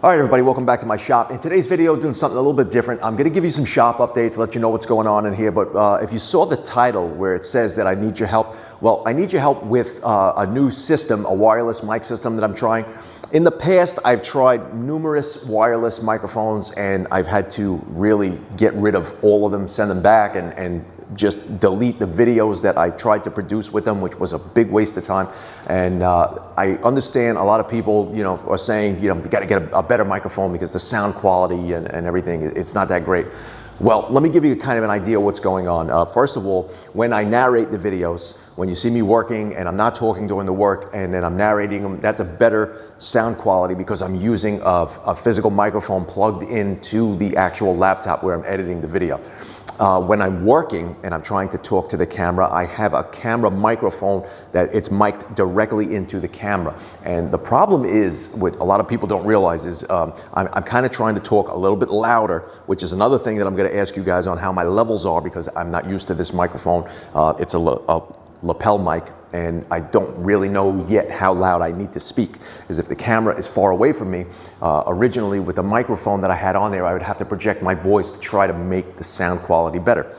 All right, everybody, welcome back to my shop. In today's video, doing something a little bit different. I'm gonna give you some shop updates, let you know what's going on in here, but if you saw the title where it says that I need your help, well, I need your help with a new system, a wireless mic system that I'm trying. In the past, I've tried numerous wireless microphones and I've had to really get rid of all of them, send them back, and just delete the videos that I tried to produce with them, which was a big waste of time. And I understand a lot of people, are saying, you got to get a better microphone because the sound quality and everything, it's not that great. Well, let me give you kind of an idea of what's going on. First of all, when I narrate the videos, when you see me working and I'm not talking during the work and then I'm narrating them, that's a better sound quality because I'm using a physical microphone plugged into the actual laptop where I'm editing the video. When I'm working and I'm trying to talk to the camera, I have a camera microphone that it's mic'd directly into the camera. And the problem is, what a lot of people don't realize is I'm kind of trying to talk a little bit louder, which is another thing that I'm going to ask you guys on how my levels are because I'm not used to this microphone. It's a lapel mic, and I don't really know yet how loud I need to speak. Because if the camera is far away from me, originally with the microphone that I had on there, I would have to project my voice to try to make the sound quality better.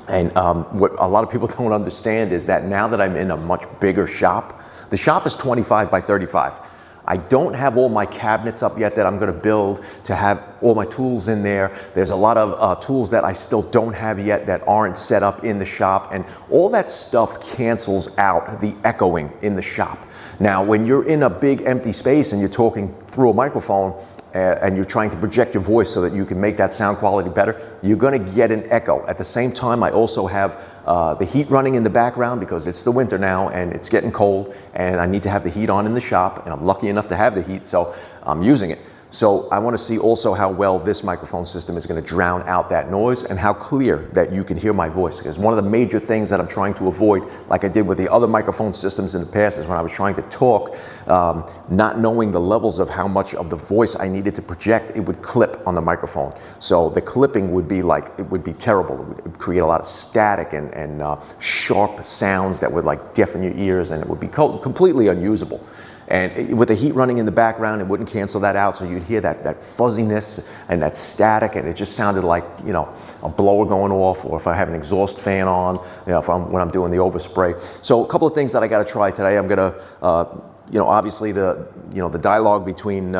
And what a lot of people don't understand is that now that I'm in a much bigger shop, the shop is 25 by 35. I don't have all my cabinets up yet that I'm going to build to have all my tools in there. There's a lot of tools that I still don't have yet that aren't set up in the shop, and all that stuff cancels out the echoing in the shop. Now, when you're in a big empty space and you're talking through a microphone and you're trying to project your voice so that you can make that sound quality better, you're going to get an echo. At the same time, I also have the heat running in the background because it's the winter now and it's getting cold and I need to have the heat on in the shop, and I'm lucky enough to have the heat, so I'm using it. So I want to see also how well this microphone system is going to drown out that noise and how clear that you can hear my voice. Because one of the major things that I'm trying to avoid, like I did with the other microphone systems in the past, is when I was trying to talk, not knowing the levels of how much of the voice I needed to project, it would clip on the microphone. So the clipping would be it would be terrible. It would create a lot of static and sharp sounds that would deafen your ears, and it would be completely unusable. And with the heat running in the background, it wouldn't cancel that out, so you'd hear that fuzziness and that static, and it just sounded like, a blower going off, or if I have an exhaust fan on, when I'm doing the overspray. So a couple of things that I got to try today. I'm going to obviously the dialogue between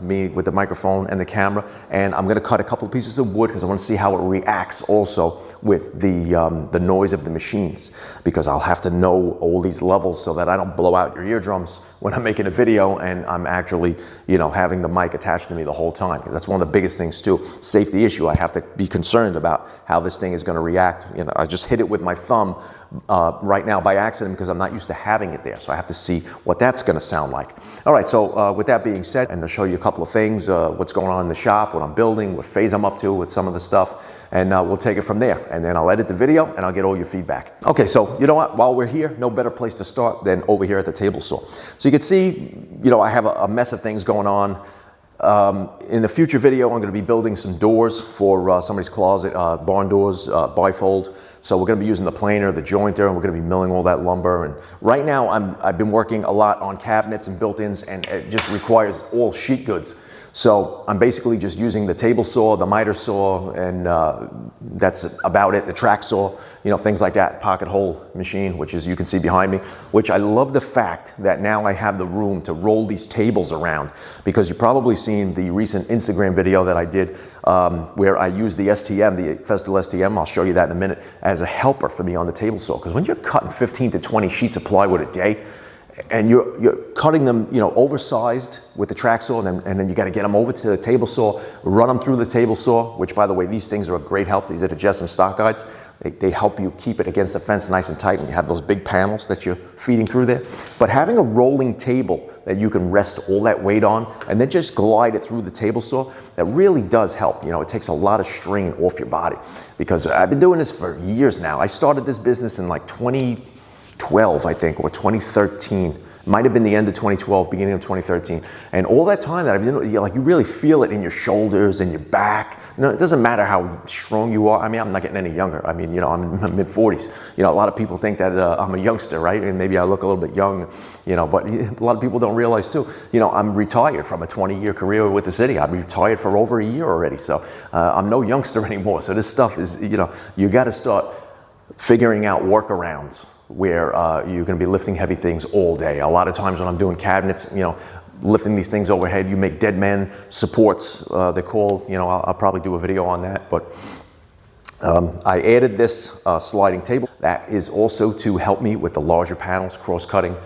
me with the microphone and the camera, and I'm going to cut a couple of pieces of wood because I want to see how it reacts also with the noise of the machines, because I'll have to know all these levels so that I don't blow out your eardrums when I'm making a video and I'm actually having the mic attached to me the whole time, because that's one of the biggest things too. Safety issue. I have to be concerned about how this thing is going to react. I just hit it with my thumb right now by accident because I'm not used to having it there, so I have to see what that's going to sound like. All right, so with that being said, and I'll show you a couple of things, what's going on in the shop, what I'm building, what phase I'm up to with some of the stuff, and we'll take it from there, and then I'll edit the video and I'll get all your feedback. Okay, so you know what, while we're here, no better place to start than over here at the table saw. So you can see, I have a mess of things going on. In a future video, I'm going to be building some doors for somebody's closet, barn doors, bifold. So we're going to be using the planer, the jointer, and we're going to be milling all that lumber. And right now, I've been working a lot on cabinets and built-ins, and it just requires all sheet goods. So I'm basically just using the table saw, the miter saw, and that's about it. The track saw, things like that. Pocket hole machine, which is, you can see behind me, which I love the fact that now I have the room to roll these tables around, because you've probably seen the recent Instagram video that I did where I used the STM, the Festool STM, I'll show you that in a minute, as a helper for me on the table saw. Because when you're cutting 15 to 20 sheets of plywood a day, and you're cutting them, oversized with the track saw, and then you got to get them over to the table saw, run them through the table saw, which, by the way, these things are a great help. These are the Jessom stock guides. They help you keep it against the fence nice and tight, and you have those big panels that you're feeding through there. But having a rolling table that you can rest all that weight on and then just glide it through the table saw, that really does help. It takes a lot of strain off your body, because I've been doing this for years now. I started this business in 2012, I think, or 2013. Might have been the end of 2012, beginning of 2013. And all that time that I've been, like, you really feel it in your shoulders and your back. It doesn't matter how strong you are. I mean, I'm not getting any younger. I mean, I'm in my mid-40s. A lot of people think that I'm a youngster, right? And maybe I look a little bit young, but a lot of people don't realize too, I'm retired from a 20-year career with the city. I'm retired for over a year already. So I'm no youngster anymore. So this stuff is, you got to start figuring out workarounds where you're going to be lifting heavy things all day. A lot of times when I'm doing cabinets, lifting these things overhead, you make dead man supports, they're called. I'll probably do a video on that. But I added this sliding table. That is also to help me with the larger panels, cross-cutting,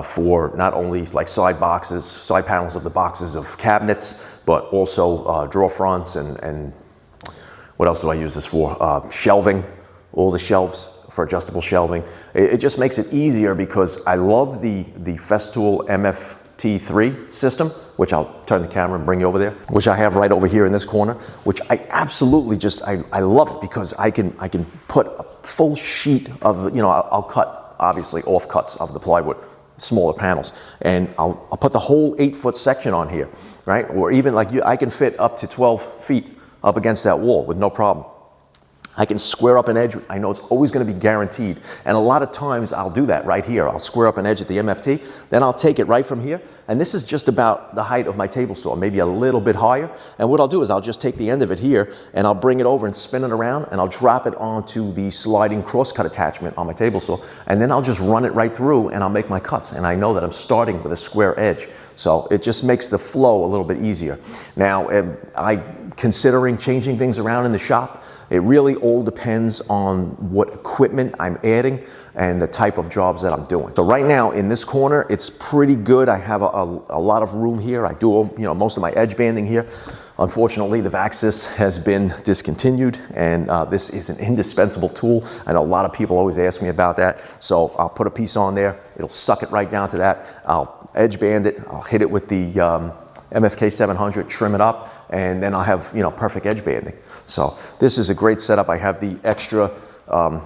for not only like side panels of the boxes of cabinets, but also drawer fronts and what else do I use this for? Shelving, all the shelves for adjustable shelving. It just makes it easier because I love the Festool MFT 3 system, which I'll turn the camera and bring you over there, which I have right over here in this corner, which I absolutely I love it because I can put a full sheet of, I'll cut obviously offcuts of the plywood, smaller panels, and I'll put the whole 8-foot section on here, right? Or even like I can fit up to 12 feet up against that wall with no problem. I can square up an edge. I know it's always going to be guaranteed. And a lot of times I'll do that right here. I'll square up an edge at the MFT, then I'll take it right from here. And this is just about the height of my table saw, maybe a little bit higher. And what I'll do is I'll just take the end of it here and I'll bring it over and spin it around and I'll drop it onto the sliding crosscut attachment on my table saw. And then I'll just run it right through and I'll make my cuts. And I know that I'm starting with a square edge. So it just makes the flow a little bit easier. Now, I'm considering changing things around in the shop. It really all depends on what equipment I'm adding and the type of jobs that I'm doing. So right now in this corner, it's pretty good. I have a lot of room here. I do most of my edge banding here. Unfortunately, the Vaxis has been discontinued, and this is an indispensable tool. I know a lot of people always ask me about that. So I'll put a piece on there. It'll suck it right down to that. I'll edge band it. I'll hit it with the MFK 700, trim it up, and then I'll have perfect edge banding. So this is a great setup. I have the extra,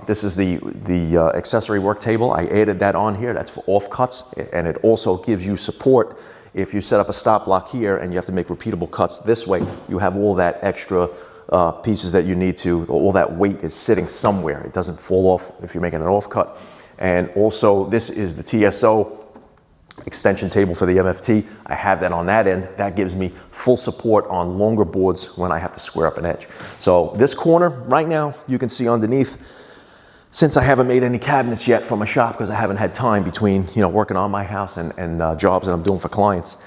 this is the accessory work table. I added that on here. That's for offcuts, and it also gives you support if you set up a stop block here and you have to make repeatable cuts this way. You have all that extra pieces that you need to, all that weight is sitting somewhere. It doesn't fall off if you're making an offcut. And also this is the TSO extension table for the MFT. I have that on that end. That gives me full support on longer boards when I have to square up an edge. So this corner right now, you can see underneath, since I haven't made any cabinets yet for my shop because I haven't had time between working on my house and jobs that I'm doing for clients,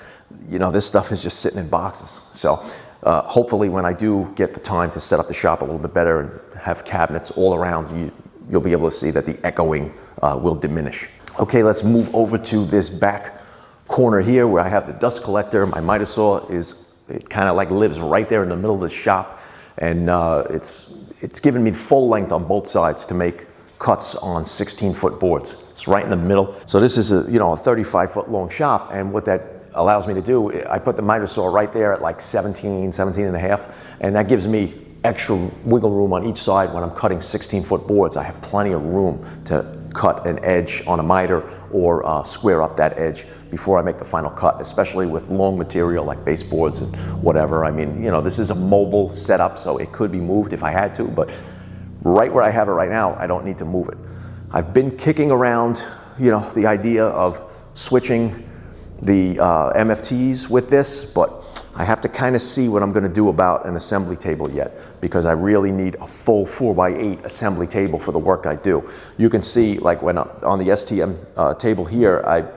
this stuff is just sitting in boxes. So hopefully when I do get the time to set up the shop a little bit better and have cabinets all around, you'll be able to see that the echoing will diminish. Okay, let's move over to this back corner here where I have the dust collector. My miter saw it kind of like lives right there in the middle of the shop, and it's given me full length on both sides to make cuts on 16-foot boards. It's right in the middle. So this is a 35-foot long shop, and what that allows me to do, I put the miter saw right there at like 17 and a half, and that gives me extra wiggle room on each side when I'm cutting 16-foot boards. I have plenty of room to cut an edge on a miter or square up that edge before I make the final cut, especially with long material like baseboards and whatever. I mean, this is a mobile setup, so it could be moved if I had to, but right where I have it right now, I don't need to move it. I've been kicking around, the idea of switching the MFTs with this, but I have to kind of see what I'm going to do about an assembly table yet, because I really need a full 4x8 assembly table for the work I do. You can see, like when on the STM table here, I'm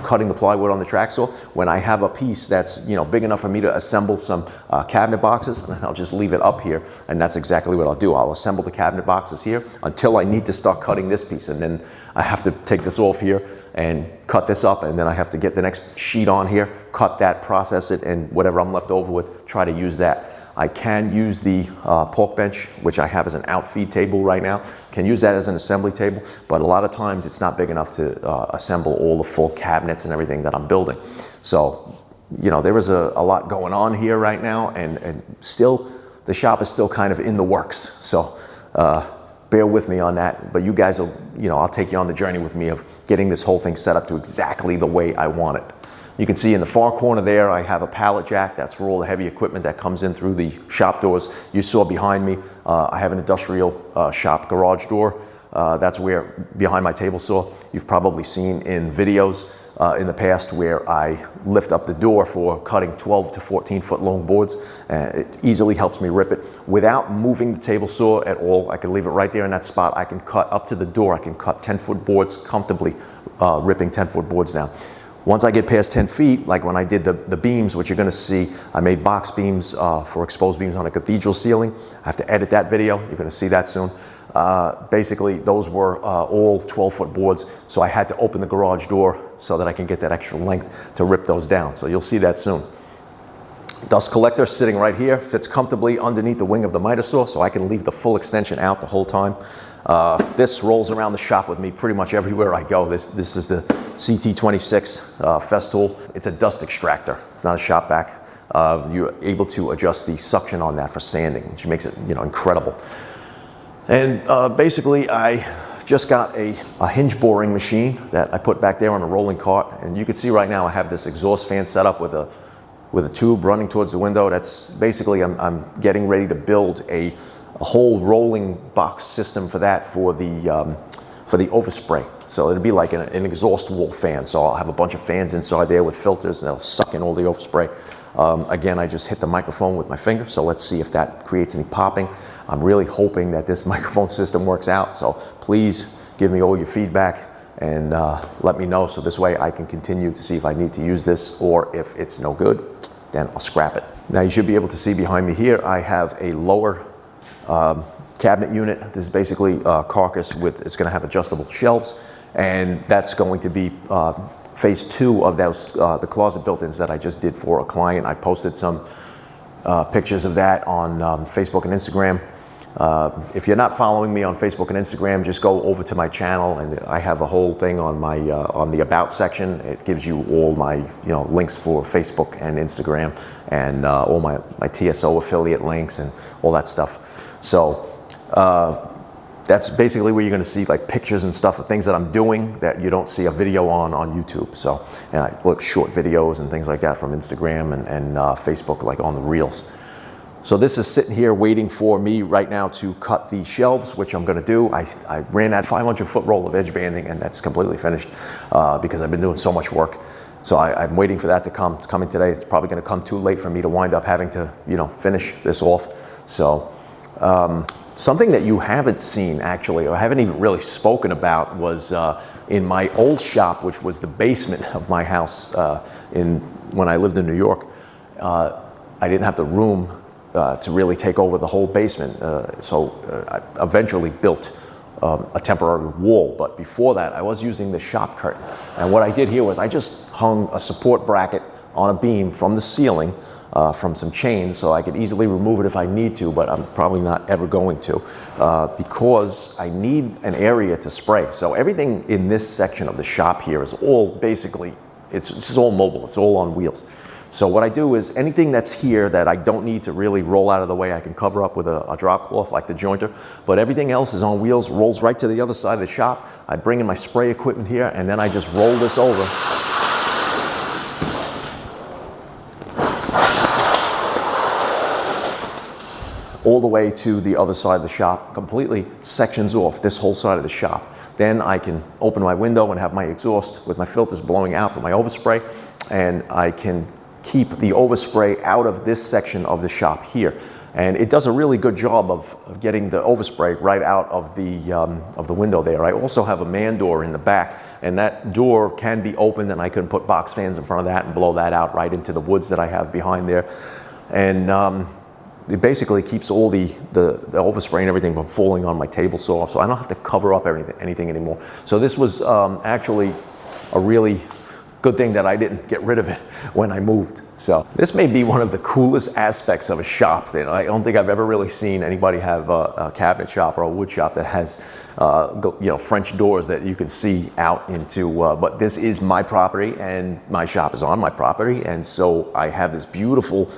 cutting the plywood on the track saw. When I have a piece that's big enough for me to assemble some cabinet boxes, and I'll just leave it up here, and that's exactly what I'll do. I'll assemble the cabinet boxes here until I need to start cutting this piece, and then I have to take this off here and cut this up, and then I have to get the next sheet on here, cut that, process it, and whatever I'm left over with, try to use that. I can use the pork bench, which I have as an outfeed table right now. Can use that as an assembly table, but a lot of times it's not big enough to assemble all the full cabinets and everything that I'm building. So, there is a lot going on here right now, and still, the shop is still kind of in the works. So, bear with me on that, but you guys will, I'll take you on the journey with me of getting this whole thing set up to exactly the way I want it. You can see in the far corner there, I have a pallet jack. That's for all the heavy equipment that comes in through the shop doors. You saw behind me, I have an industrial shop garage door. That's where, behind my table saw, you've probably seen in videos in the past where I lift up the door for cutting 12 to 14 foot long boards. It easily helps me rip it without moving the table saw at all. I can leave it right there in that spot. I can cut up to the door. I can cut 10-foot boards comfortably, ripping 10-foot boards down. Once I get past 10 feet, like when I did the beams, which you're gonna see, I made box beams for exposed beams on a cathedral ceiling. I have to edit that video. You're gonna see that soon. Basically, those were all 12-foot boards, so I had to open the garage door so that I can get that extra length to rip those down. So you'll see that soon. Dust collector sitting right here, fits comfortably underneath the wing of the miter saw, so I can leave the full extension out the whole time. This rolls around the shop with me pretty much everywhere I go. This is the CT26 Festool. It's a dust extractor. It's not a shop vac. You're able to adjust the suction on that for sanding, which makes it incredible. And basically, I just got a hinge boring machine that I put back there on a rolling cart. And you can see right now I have this exhaust fan set up with a tube running towards the window. That's basically, I'm getting ready to build a whole rolling box system for that for the overspray. So it'll be like an exhaust wall fan. So I'll have a bunch of fans inside there with filters, and they'll suck in all the overspray. Again, I just hit the microphone with my finger, so let's see if that creates any popping. I'm really hoping that this microphone system works out, so please give me all your feedback and let me know, so this way I can continue to see if I need to use this, or if it's no good, then I'll scrap it. Now you should be able to see behind me here, I have a lower cabinet unit. This is basically a carcass it's gonna have adjustable shelves, and that's going to be phase 2 of those the closet built-ins that I just did for a client. I posted some pictures of that on Facebook and Instagram. If you're not following me on Facebook and Instagram, just go over to my channel, and I have a whole thing on my on the About section. It gives you all my links for Facebook and Instagram, and all my TSO affiliate links and all that stuff. So that's basically where you're going to see like pictures and stuff of things that I'm doing that you don't see a video on YouTube. So, and I look short videos and things like that from Instagram and Facebook, like on the reels. So this is sitting here waiting for me right now to cut the shelves, which I'm going to do. I ran that 500-foot roll of edge banding, and that's completely finished because I've been doing so much work. So I'm waiting for that to come. It's coming today. It's probably going to come too late for me to wind up having to finish this off. So something that you haven't seen actually, or haven't even really spoken about, was in my old shop, which was the basement of my house when I lived in New York. I didn't have the room to really take over the whole basement. So I eventually built a temporary wall. But before that, I was using the shop curtain. And what I did here was I just hung a support bracket on a beam from the ceiling from some chains, so I could easily remove it if I need to, but I'm probably not ever going to because I need an area to spray. So everything in this section of the shop here is all basically, it's just all mobile, it's all on wheels. So what I do is anything that's here that I don't need to really roll out of the way, I can cover up with a drop cloth like the jointer, but everything else is on wheels, rolls right to the other side of the shop. I bring in my spray equipment here, and then I just roll this over. All the way to the other side of the shop, completely sections off this whole side of the shop. Then I can open my window and have my exhaust with my filters blowing out for my overspray, and I can keep the overspray out of this section of the shop here. And it does a really good job of getting the overspray right out of the window there. I also have a man door in the back, and that door can be opened, and I can put box fans in front of that and blow that out right into the woods that I have behind there. And it basically keeps all the overspray and everything from falling on my table saw, so I don't have to cover up anything anymore. So this was actually a really good thing that I didn't get rid of it when I moved. So this may be one of the coolest aspects of a shop. I don't think I've ever really seen anybody have a cabinet shop or a wood shop that has French doors that you can see out into, but this is my property, and my shop is on my property, and so I have this beautiful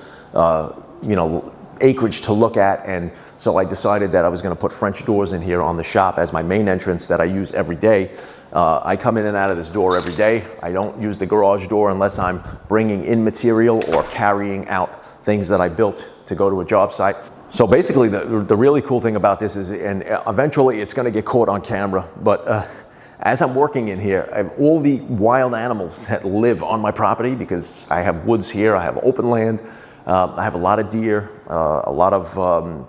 acreage to look at, and so I decided that I was going to put French doors in here on the shop as my main entrance that I use every day. I come in and out of this door every day. I don't use the garage door unless I'm bringing in material or carrying out things that I built to go to a job site. So basically the really cool thing about this is, and eventually it's going to get caught on camera, but as I'm working in here, I have all the wild animals that live on my property because I have woods here, I have open land, I have a lot of deer, a lot of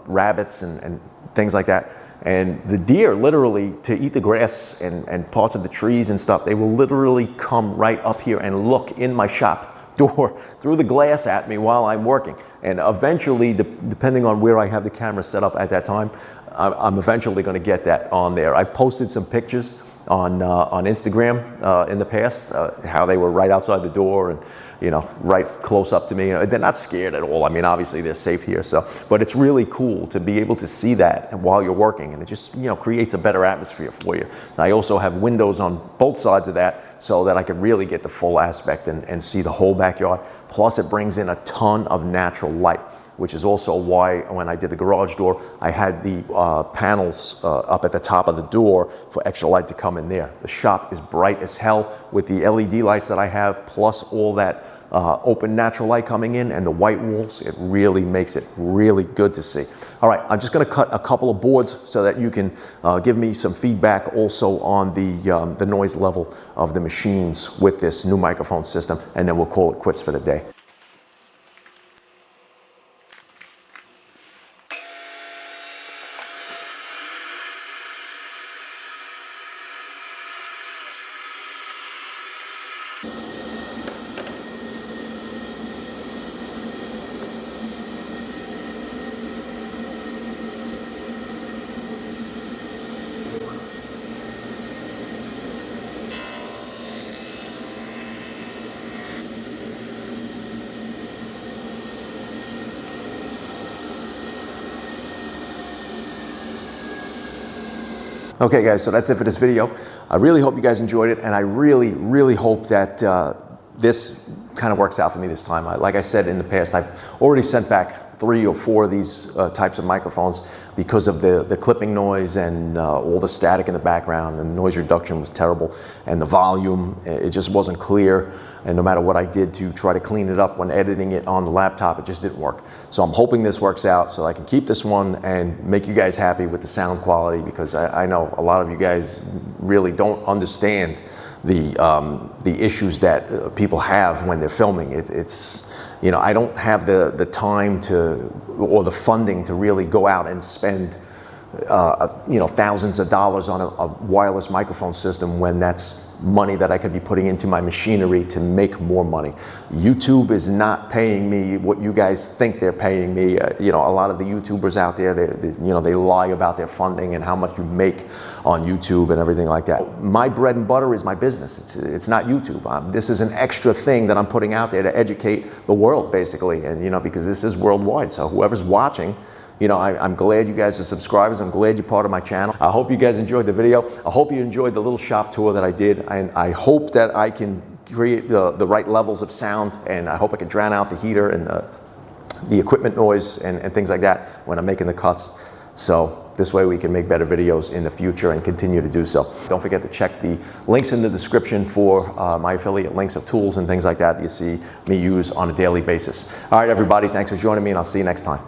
rabbits and things like that. And the deer literally, to eat the grass and parts of the trees and stuff, they will literally come right up here and look in my shop door through the glass at me while I'm working. And eventually, depending on where I have the camera set up at that time, I'm eventually going to get that on there. I've posted some pictures on Instagram in the past, how they were right outside the door and, you know, right close up to me. They're not scared at all. I mean, obviously they're safe here. So, but it's really cool to be able to see that while you're working, and it just, you know, creates a better atmosphere for you. I also have windows on both sides of that so that I can really get the full aspect and see the whole backyard. Plus it brings in a ton of natural light, which is also why when I did the garage door, I had the panels up at the top of the door for extra light to come in there. The shop is bright as hell with the LED lights that I have, plus all that open natural light coming in and the white walls. It really makes it really good to see. All right, I'm just gonna cut a couple of boards so that you can give me some feedback also on the noise level of the machines with this new microphone system, and then we'll call it quits for the day. Okay guys, so that's it for this video. I really hope you guys enjoyed it, and I really hope that this kind of works out for me this time. Like I said in the past, I've already sent back 3 or 4 of these types of microphones because of the clipping noise and all the static in the background, and the noise reduction was terrible, and the volume, it just wasn't clear, and no matter what I did to try to clean it up when editing it on the laptop, it just didn't work. So I'm hoping this works out so I can keep this one and make you guys happy with the sound quality, because I know a lot of you guys really don't understand the issues that people have when they're filming. It's you know, I don't have the time or the funding to really go out and spend you know, thousands of dollars on a wireless microphone system when that's money that I could be putting into my machinery to make more money. YouTube is not paying me what you guys think they're paying me. You know, a lot of the YouTubers out there, you know, they lie about their funding and how much you make on YouTube and everything like that. My bread and butter is my business. It's not YouTube. This is an extra thing that I'm putting out there to educate the world, basically, and you know, because this is worldwide. So whoever's watching, you know, I'm glad you guys are subscribers. I'm glad you're part of my channel. I hope you guys enjoyed the video. I hope you enjoyed the little shop tour that I did. And I hope that I can create the right levels of sound, and I hope I can drown out the heater and the equipment noise and things like that when I'm making the cuts. So this way we can make better videos in the future and continue to do so. Don't forget to check the links in the description for my affiliate links of tools and things like that you see me use on a daily basis. All right, everybody, thanks for joining me, and I'll see you next time.